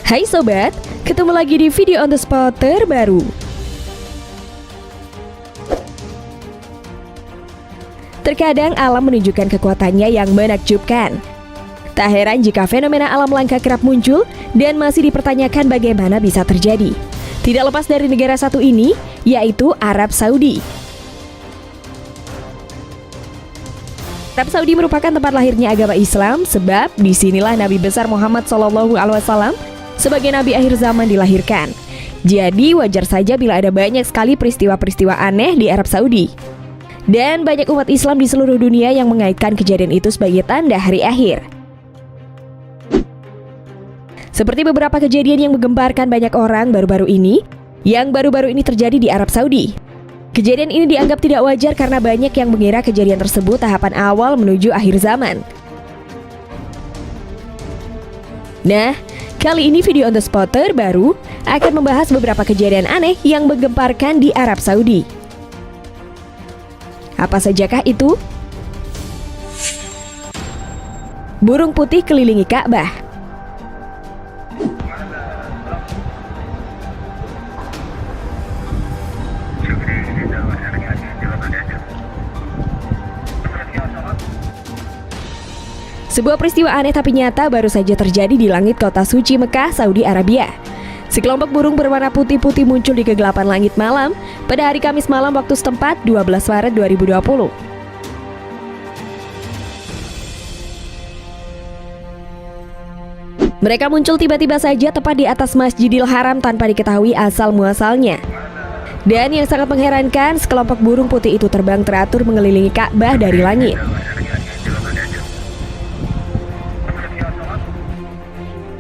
Hai sobat, ketemu lagi di video on the spot terbaru. Terkadang alam menunjukkan kekuatannya yang menakjubkan. Tak heran jika fenomena alam langka kerap muncul dan masih dipertanyakan bagaimana bisa terjadi. Tidak lepas dari negara satu ini, yaitu Arab Saudi. Arab Saudi merupakan tempat lahirnya agama Islam, sebab disinilah Nabi besar Muhammad SAW sebagai Nabi akhir zaman dilahirkan. Jadi wajar saja bila ada banyak sekali peristiwa-peristiwa aneh di Arab Saudi. Dan banyak umat Islam di seluruh dunia yang mengaitkan kejadian itu sebagai tanda hari akhir. Seperti beberapa kejadian yang menggemparkan banyak orang baru-baru ini, yang baru-baru ini terjadi di Arab Saudi. Kejadian ini dianggap tidak wajar karena banyak yang mengira kejadian tersebut tahapan awal menuju akhir zaman. Nah, kali ini video on the spot terbaru akan membahas beberapa kejadian aneh yang menggemparkan di Arab Saudi. Apa sajakah itu? Burung putih kelilingi Ka'bah. Sebuah peristiwa aneh tapi nyata baru saja terjadi di langit kota suci Mekah, Saudi Arabia. Sekelompok burung berwarna putih-putih muncul di kegelapan langit malam pada hari Kamis malam waktu setempat 12 Maret 2020. Mereka muncul tiba-tiba saja tepat di atas Masjidil Haram tanpa diketahui asal-muasalnya. Dan yang sangat mengherankan, sekelompok burung putih itu terbang teratur mengelilingi Ka'bah dari langit.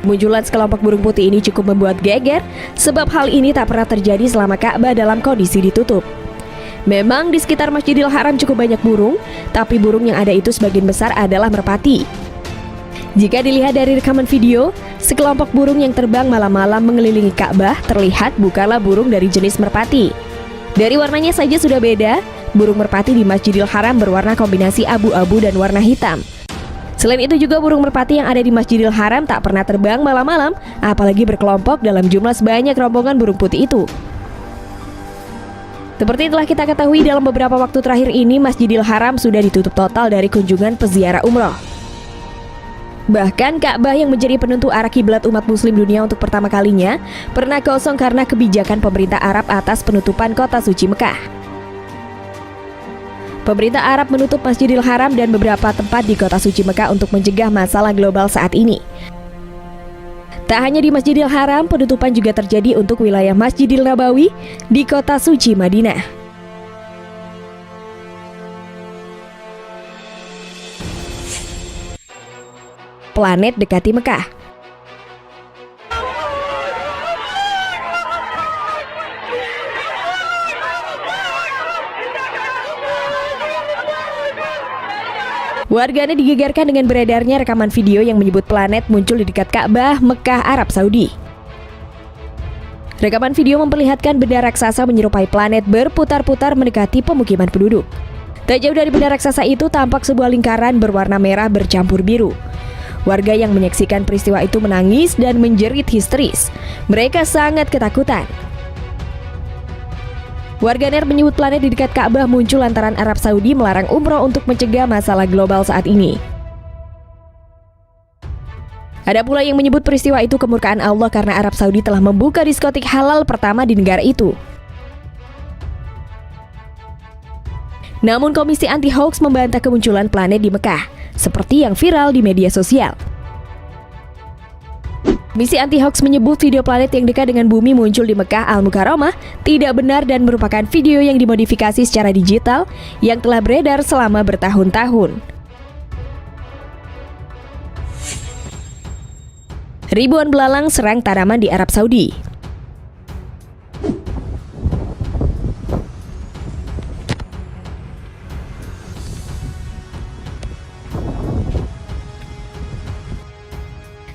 Munculan sekelompok burung putih ini cukup membuat geger, sebab hal ini tak pernah terjadi selama Ka'bah dalam kondisi ditutup. Memang di sekitar Masjidil Haram cukup banyak burung, tapi burung yang ada itu sebagian besar adalah merpati. Jika dilihat dari rekaman video, sekelompok burung yang terbang malam-malam mengelilingi Ka'bah terlihat bukanlah burung dari jenis merpati. Dari warnanya saja sudah beda, burung merpati di Masjidil Haram berwarna kombinasi abu-abu dan warna hitam. Selain itu juga burung merpati yang ada di Masjidil Haram tak pernah terbang malam-malam, apalagi berkelompok dalam jumlah sebanyak rombongan burung putih itu. Seperti telah kita ketahui, dalam beberapa waktu terakhir ini Masjidil Haram sudah ditutup total dari kunjungan peziarah umroh. Bahkan Ka'bah yang menjadi penentu arah kiblat umat muslim dunia untuk pertama kalinya pernah kosong karena kebijakan pemerintah Arab atas penutupan kota suci Mekah. Pemerintah Arab menutup Masjidil Haram dan beberapa tempat di kota suci Mekah untuk mencegah masalah global saat ini. Tak hanya di Masjidil Haram, penutupan juga terjadi untuk wilayah Masjidil Nabawi di kota suci Madinah. Planet dekati Mekah. Warganet digegerkan dengan beredarnya rekaman video yang menyebut planet muncul di dekat Ka'bah, Mekah, Arab Saudi. Rekaman video memperlihatkan benda raksasa menyerupai planet berputar-putar mendekati pemukiman penduduk. Tak jauh dari benda raksasa itu tampak sebuah lingkaran berwarna merah bercampur biru. Warga yang menyaksikan peristiwa itu menangis dan menjerit histeris. Mereka sangat ketakutan. Warganet menyebut planet di dekat Ka'bah muncul lantaran Arab Saudi melarang umroh untuk mencegah masalah global saat ini. Ada pula yang menyebut peristiwa itu kemurkaan Allah karena Arab Saudi telah membuka diskotik halal pertama di negara itu. Namun Komisi Anti-Hoax membantah kemunculan planet di Mekah, seperti yang viral di media sosial. Komisi Anti-Hoax menyebut video planet yang dekat dengan bumi muncul di Mekah Al-Mukarramah tidak benar dan merupakan video yang dimodifikasi secara digital yang telah beredar selama bertahun-tahun. Ribuan belalang serang tanaman di Arab Saudi.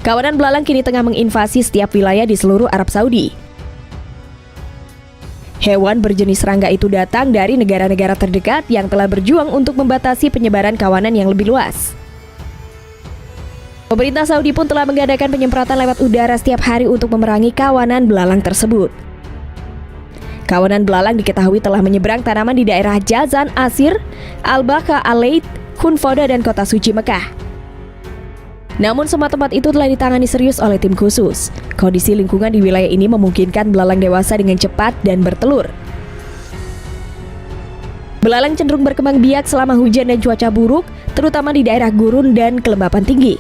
Kawanan belalang kini tengah menginvasi setiap wilayah di seluruh Arab Saudi. Hewan berjenis serangga itu datang dari negara-negara terdekat yang telah berjuang untuk membatasi penyebaran kawanan yang lebih luas. Pemerintah Saudi pun telah mengadakan penyemprotan lewat udara setiap hari untuk memerangi kawanan belalang tersebut. Kawanan belalang diketahui telah menyeberang tanaman di daerah Jazan, Asir, Al-Baqa, Al-Lait, Khunfoda, dan kota suci Mekah. Namun semua tempat itu telah ditangani serius oleh tim khusus. Kondisi lingkungan di wilayah ini memungkinkan belalang dewasa dengan cepat dan bertelur. Belalang cenderung berkembang biak selama hujan dan cuaca buruk, terutama di daerah gurun dan kelembapan tinggi.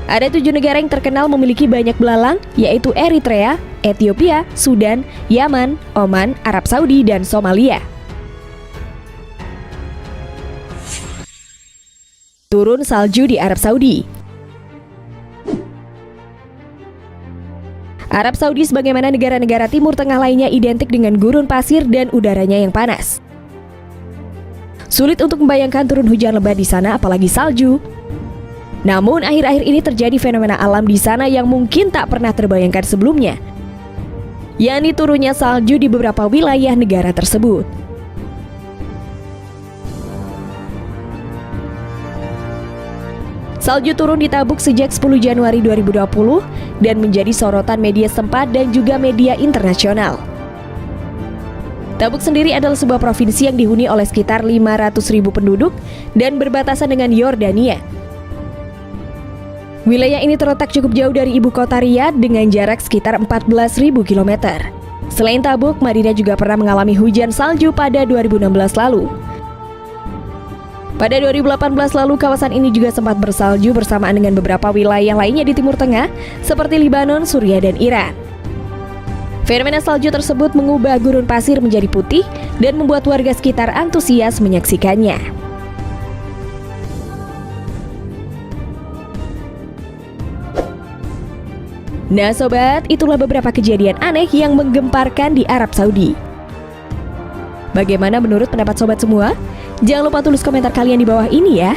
Ada 7 negara yang terkenal memiliki banyak belalang, yaitu Eritrea, Ethiopia, Sudan, Yaman, Oman, Arab Saudi, dan Somalia. Turun salju di Arab Saudi. Arab Saudi sebagaimana negara-negara Timur Tengah lainnya identik dengan gurun pasir dan udaranya yang panas. Sulit untuk membayangkan turun hujan lebat di sana apalagi salju. Namun akhir-akhir ini terjadi fenomena alam di sana yang mungkin tak pernah terbayangkan sebelumnya, yakni turunnya salju di beberapa wilayah negara tersebut. Salju turun di Tabuk sejak 10 Januari 2020 dan menjadi sorotan media setempat dan juga media internasional. Tabuk sendiri adalah sebuah provinsi yang dihuni oleh sekitar 500.000 penduduk dan berbatasan dengan Yordania. Wilayah ini terletak cukup jauh dari ibu kota Riyadh dengan jarak sekitar 14.000 km. Selain Tabuk, Madinah juga pernah mengalami hujan salju pada 2016 lalu. Pada 2018 lalu, kawasan ini juga sempat bersalju bersamaan dengan beberapa wilayah lainnya di Timur Tengah, seperti Lebanon, Suriah, dan Iran. Fenomena salju tersebut mengubah gurun pasir menjadi putih dan membuat warga sekitar antusias menyaksikannya. Nah sobat, itulah beberapa kejadian aneh yang menggemparkan di Arab Saudi. Bagaimana menurut pendapat sobat semua? Jangan lupa tulis komentar kalian di bawah ini ya.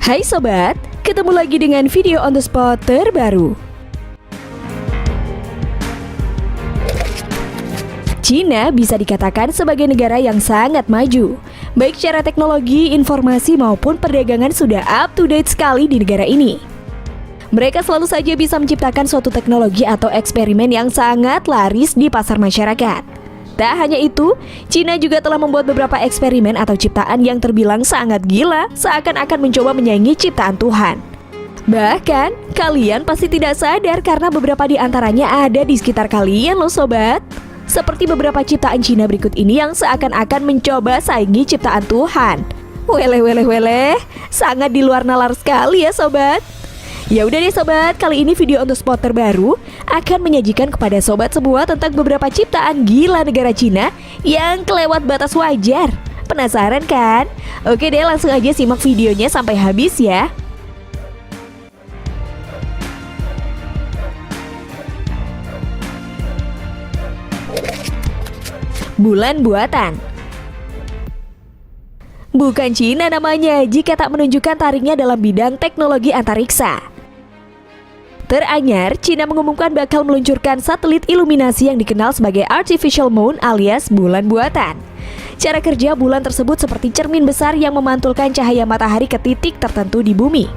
Hai sobat, ketemu lagi dengan video on the spot terbaru. Cina bisa dikatakan sebagai negara yang sangat maju. Baik secara teknologi, informasi maupun perdagangan sudah up to date sekali di negara ini. Mereka selalu saja bisa menciptakan suatu teknologi atau eksperimen yang sangat laris di pasar masyarakat. Tak hanya itu, Cina juga telah membuat beberapa eksperimen atau ciptaan yang terbilang sangat gila, seakan-akan mencoba menyaingi ciptaan Tuhan. Bahkan, kalian pasti tidak sadar karena beberapa di antaranya ada di sekitar kalian loh sobat. Seperti beberapa ciptaan Cina berikut ini yang seakan-akan mencoba saingi ciptaan Tuhan. Weleh, sangat di luar nalar sekali ya sobat. Ya udah deh sobat, kali ini video on the spot terbaru akan menyajikan kepada sobat semua tentang beberapa ciptaan gila negara Cina yang kelewat batas wajar. Penasaran kan? Oke deh, langsung aja simak videonya sampai habis ya. Bulan buatan. Bukan Cina namanya jika tak menunjukkan taringnya dalam bidang teknologi antariksa. Teranyar, Cina mengumumkan bakal meluncurkan satelit iluminasi yang dikenal sebagai Artificial Moon alias bulan buatan. Cara kerja bulan tersebut seperti cermin besar yang memantulkan cahaya matahari ke titik tertentu di bumi.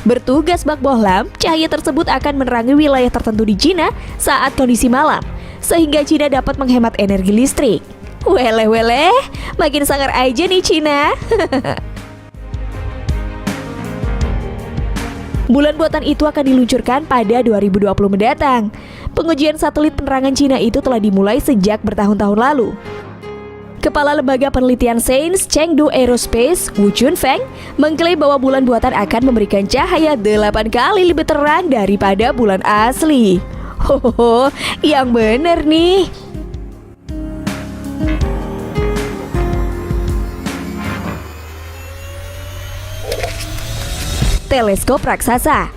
Bertugas bak bohlam, cahaya tersebut akan menerangi wilayah tertentu di Cina saat kondisi malam, sehingga Cina dapat menghemat energi listrik. Weleh, makin sangar aja nih Cina. Bulan buatan itu akan diluncurkan pada 2020 mendatang. Pengujian satelit penerangan Cina itu telah dimulai sejak bertahun-tahun lalu. Kepala Lembaga Penelitian Sains Chengdu Aerospace, Wu Chunfeng, mengklaim bahwa bulan buatan akan memberikan cahaya 8 kali lebih terang daripada bulan asli. Hohoho, yang bener nih. teleskop raksasa.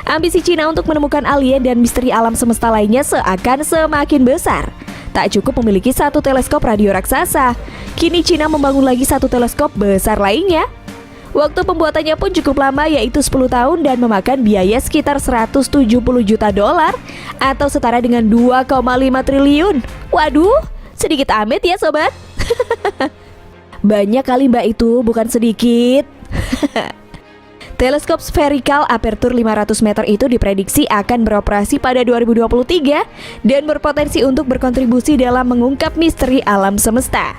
Ambisi Cina untuk menemukan alien dan misteri alam semesta lainnya seakan semakin besar. Tak cukup memiliki satu teleskop radio raksasa, kini Cina membangun lagi satu teleskop besar lainnya. Waktu pembuatannya pun cukup lama, yaitu 10 tahun dan memakan biaya sekitar 170 juta dolar atau setara dengan 2,5 triliun. Waduh, sedikit amat ya sobat. Banyak kali mbak itu, bukan sedikit. Teleskop spherical aperture 500 meter itu diprediksi akan beroperasi pada 2023 dan berpotensi untuk berkontribusi dalam mengungkap misteri alam semesta.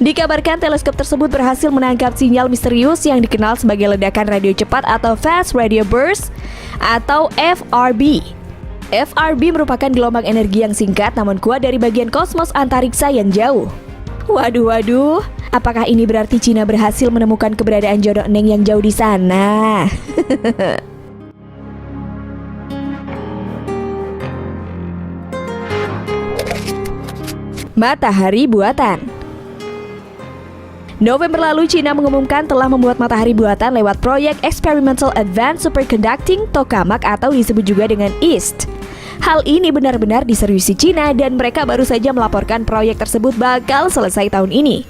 Dikabarkan teleskop tersebut berhasil menangkap sinyal misterius yang dikenal sebagai ledakan radio cepat atau Fast Radio Burst atau FRB. FRB merupakan gelombang energi yang singkat namun kuat dari bagian kosmos antariksa yang jauh. Waduh, apakah ini berarti Cina berhasil menemukan keberadaan jodoh Neng yang jauh di sana? Matahari buatan. November lalu, Cina mengumumkan telah membuat matahari buatan lewat proyek Experimental Advanced Superconducting Tokamak atau disebut juga dengan EAST. Hal ini benar-benar diseriusi Cina dan mereka baru saja melaporkan proyek tersebut bakal selesai tahun ini.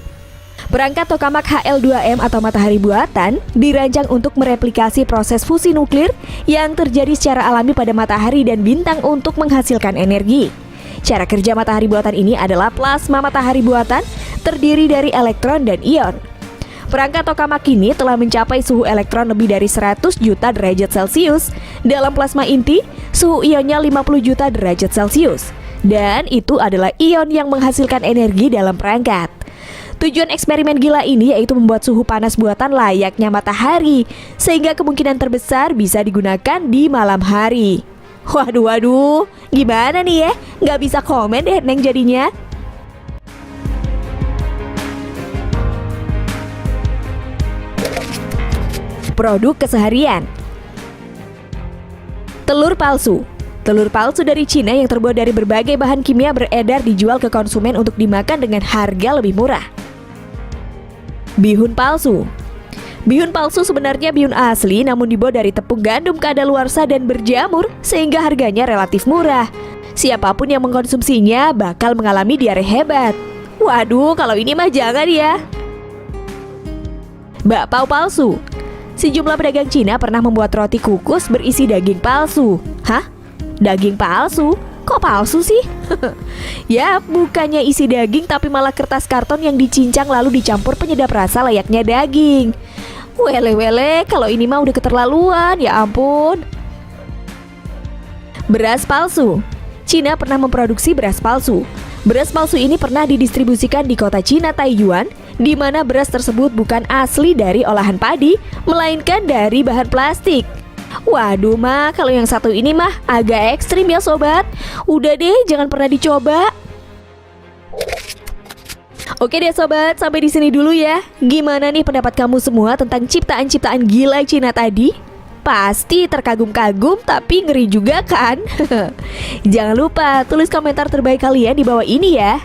Perangkat tokamak HL2M atau matahari buatan dirancang untuk mereplikasi proses fusi nuklir yang terjadi secara alami pada matahari dan bintang untuk menghasilkan energi. Cara kerja matahari buatan ini adalah plasma matahari buatan terdiri dari elektron dan ion. Perangkat tokamak ini telah mencapai suhu elektron lebih dari 100 juta derajat Celcius. Dalam plasma inti, suhu ionnya 50 juta derajat Celcius. Dan itu adalah ion yang menghasilkan energi dalam perangkat. Tujuan eksperimen gila ini yaitu membuat suhu panas buatan layaknya matahari, sehingga kemungkinan terbesar bisa digunakan di malam hari. Waduh, gimana nih ya? Nggak bisa komen deh Neng jadinya. Produk keseharian. Telur palsu. Telur palsu dari Cina yang terbuat dari berbagai bahan kimia beredar dijual ke konsumen untuk dimakan dengan harga lebih murah. Bihun palsu. Bihun palsu sebenarnya bihun asli namun dibuat dari tepung gandum kadaluarsa dan berjamur sehingga harganya relatif murah. Siapapun yang mengkonsumsinya bakal mengalami diare hebat. Waduh, kalau ini mah jangan ya. Bakpao palsu. Sejumlah pedagang Cina pernah membuat roti kukus berisi daging palsu. Hah? Daging palsu? Kok palsu sih? Ya, bukannya isi daging tapi malah kertas karton yang dicincang lalu dicampur penyedap rasa layaknya daging. Wele, kalau ini mah udah keterlaluan, ya ampun. Beras palsu. Cina pernah memproduksi beras palsu. Beras palsu ini pernah didistribusikan di kota Cina Taiyuan, di mana beras tersebut bukan asli dari olahan padi, melainkan dari bahan plastik. Waduh mah, kalau yang satu ini mah agak ekstrim ya sobat. Udah deh, jangan pernah dicoba. Oke deh sobat, sampai di sini dulu ya. Gimana nih pendapat kamu semua tentang ciptaan-ciptaan gila Cina tadi? Pasti terkagum-kagum tapi ngeri juga kan? Jangan lupa tulis komentar terbaik kalian di bawah ini ya.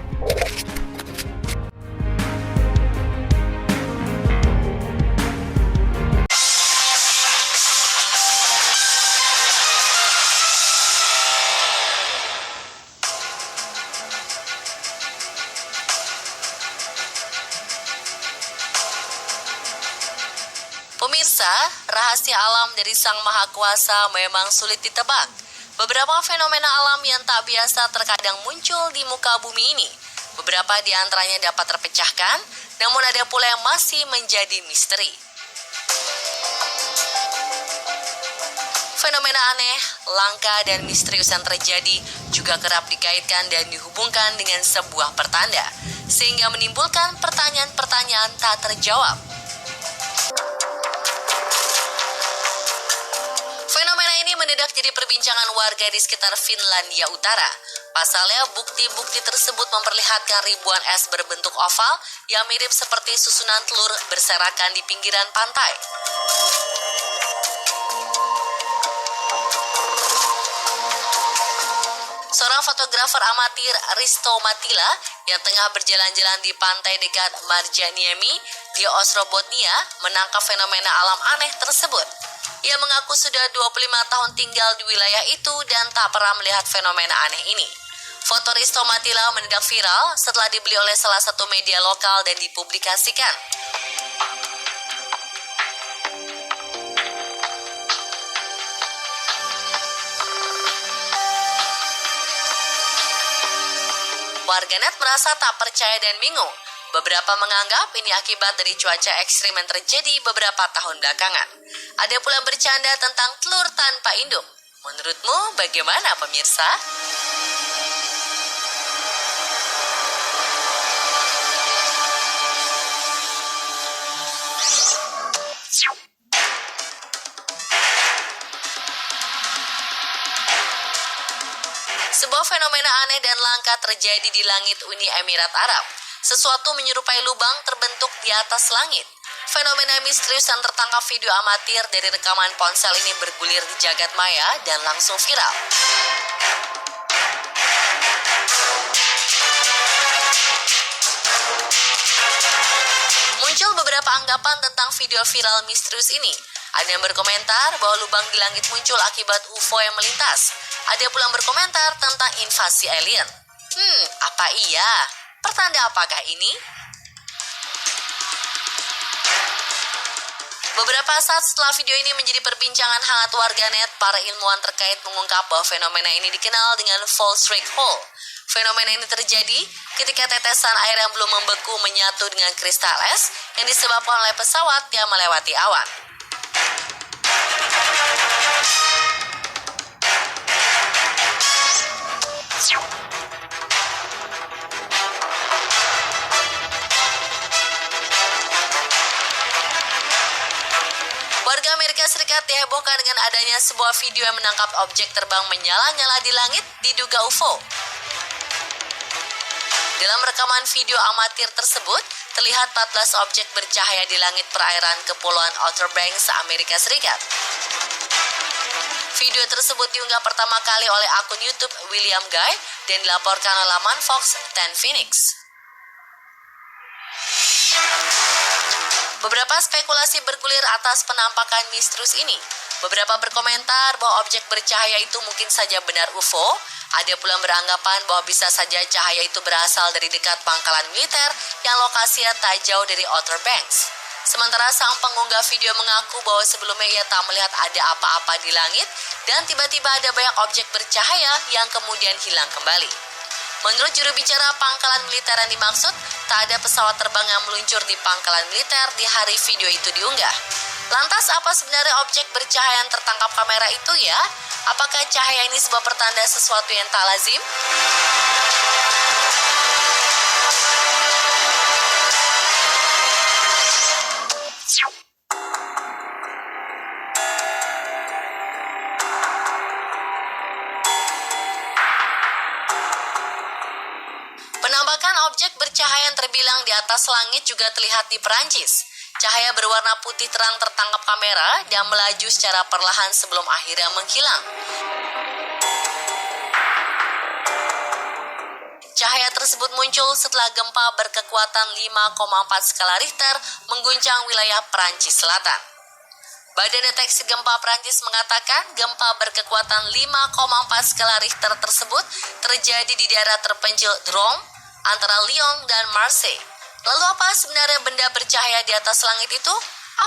Pemirsa, rahasia alam dari Sang Maha Kuasa memang sulit ditebak. Beberapa fenomena alam yang tak biasa terkadang muncul di muka bumi ini. Beberapa di antaranya dapat terpecahkan, namun ada pula yang masih menjadi misteri. Fenomena aneh, langka, dan misterius yang terjadi juga kerap dikaitkan dan dihubungkan dengan sebuah pertanda, sehingga menimbulkan pertanyaan-pertanyaan tak terjawab. Fenomena ini mendadak jadi perbincangan warga di sekitar Finlandia Utara. Pasalnya, bukti-bukti tersebut memperlihatkan ribuan es berbentuk oval yang mirip seperti susunan telur berserakan di pinggiran pantai. Seorang fotografer amatir, Risto Matila, yang tengah berjalan-jalan di pantai dekat Marjaniemi di Ostrobotnia, menangkap fenomena alam aneh tersebut. Ia mengaku sudah 25 tahun tinggal di wilayah itu dan tak pernah melihat fenomena aneh ini. Foto Risto Matila mendadak viral setelah dibeli oleh salah satu media lokal dan dipublikasikan. Warganet merasa tak percaya dan bingung. Beberapa menganggap ini akibat dari cuaca ekstrim yang terjadi beberapa tahun belakangan. Ada pula yang bercanda tentang telur tanpa induk. Menurutmu bagaimana pemirsa? Sebuah fenomena aneh dan langka terjadi di langit Uni Emirat Arab. Sesuatu menyerupai lubang terbentuk di atas langit. Fenomena misterius yang tertangkap video amatir dari rekaman ponsel ini bergulir di jagat maya dan langsung viral. Muncul beberapa anggapan tentang video viral misterius ini. Ada yang berkomentar bahwa lubang di langit muncul akibat UFO yang melintas. Ada pula yang berkomentar tentang invasi alien. Apa iya? Pertanda apakah ini? Beberapa saat setelah video ini menjadi perbincangan hangat warganet, para ilmuwan terkait mengungkap bahwa fenomena ini dikenal dengan false rig hole. Fenomena ini terjadi ketika tetesan air yang belum membeku menyatu dengan kristal es yang disebabkan oleh pesawat yang melewati awan. Warga Amerika Serikat dihebohkan dengan adanya sebuah video yang menangkap objek terbang menyala-nyala di langit diduga UFO. Dalam rekaman video amatir tersebut, terlihat 14 objek bercahaya di langit perairan Kepulauan Outer Banks, Amerika Serikat. Video tersebut diunggah pertama kali oleh akun YouTube William Guy dan dilaporkan oleh laman Fox 10 Phoenix. Beberapa spekulasi bergulir atas penampakan misterius ini. Beberapa berkomentar bahwa objek bercahaya itu mungkin saja benar UFO. Ada pula yang beranggapan bahwa bisa saja cahaya itu berasal dari dekat pangkalan militer yang lokasinya tak jauh dari Outer Banks. Sementara sang pengunggah video mengaku bahwa sebelumnya ia tak melihat ada apa-apa di langit dan tiba-tiba ada banyak objek bercahaya yang kemudian hilang kembali. Menurut juru bicara pangkalan militer yang dimaksud, tak ada pesawat terbang yang meluncur di pangkalan militer di hari video itu diunggah. Lantas apa sebenarnya objek bercahaya yang tertangkap kamera itu ya? Apakah cahaya ini sebuah pertanda sesuatu yang tak lazim? Penampakan objek bercahaya yang terbilang di atas langit juga terlihat di Perancis. Cahaya berwarna putih terang tertangkap kamera dan melaju secara perlahan sebelum akhirnya menghilang. Cahaya tersebut muncul setelah gempa berkekuatan 5,4 skala Richter mengguncang wilayah Perancis Selatan. Badan Deteksi Gempa Perancis mengatakan gempa berkekuatan 5,4 skala Richter tersebut terjadi di daerah terpencil Drôme antara Lyon dan Marseille. Lalu apa sebenarnya benda bercahaya di atas langit itu?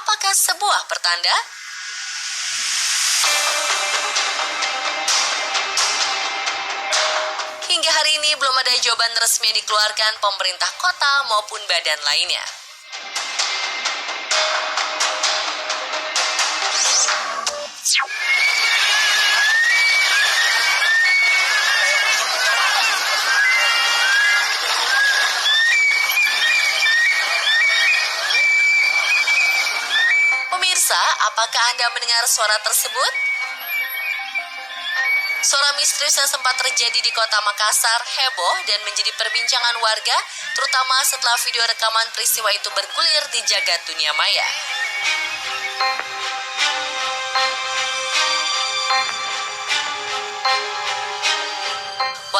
Apakah sebuah pertanda? Hingga hari ini belum ada jawaban resmi yang dikeluarkan pemerintah kota maupun badan lainnya. Pemirsa, apakah Anda mendengar suara tersebut? Suara misterius yang sempat terjadi di kota Makassar heboh dan menjadi perbincangan warga, terutama setelah video rekaman peristiwa itu bergulir di jagat dunia maya.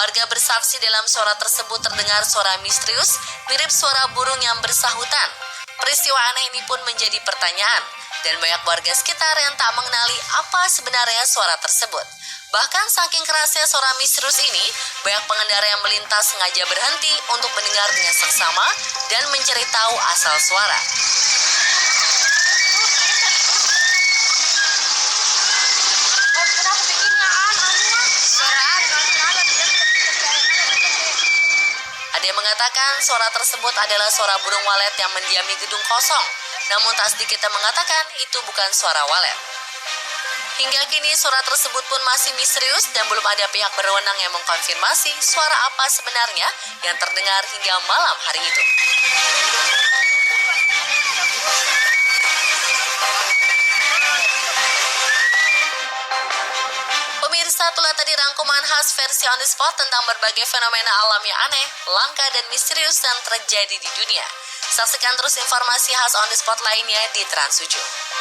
Warga bersaksi dalam suara tersebut terdengar suara misterius mirip suara burung yang bersahutan. Peristiwa aneh ini pun menjadi pertanyaan dan banyak warga sekitar yang tak mengenali apa sebenarnya suara tersebut. Bahkan saking kerasnya suara misterius ini, banyak pengendara yang melintas sengaja berhenti untuk mendengar dengan seksama dan mencari tahu asal suara. Ada yang mengatakan suara tersebut adalah suara burung walet yang mendiami gedung kosong. Namun tak sedikit yang mengatakan itu bukan suara walet. Hingga kini suara tersebut pun masih misterius dan belum ada pihak berwenang yang mengkonfirmasi suara apa sebenarnya yang terdengar hingga malam hari itu. Pemirsa, itulah tadi rangkuman khas versi On The Spot tentang berbagai fenomena alam yang aneh, langka, dan misterius yang terjadi di dunia. Saksikan terus informasi khas On The Spot lainnya di Trans 7.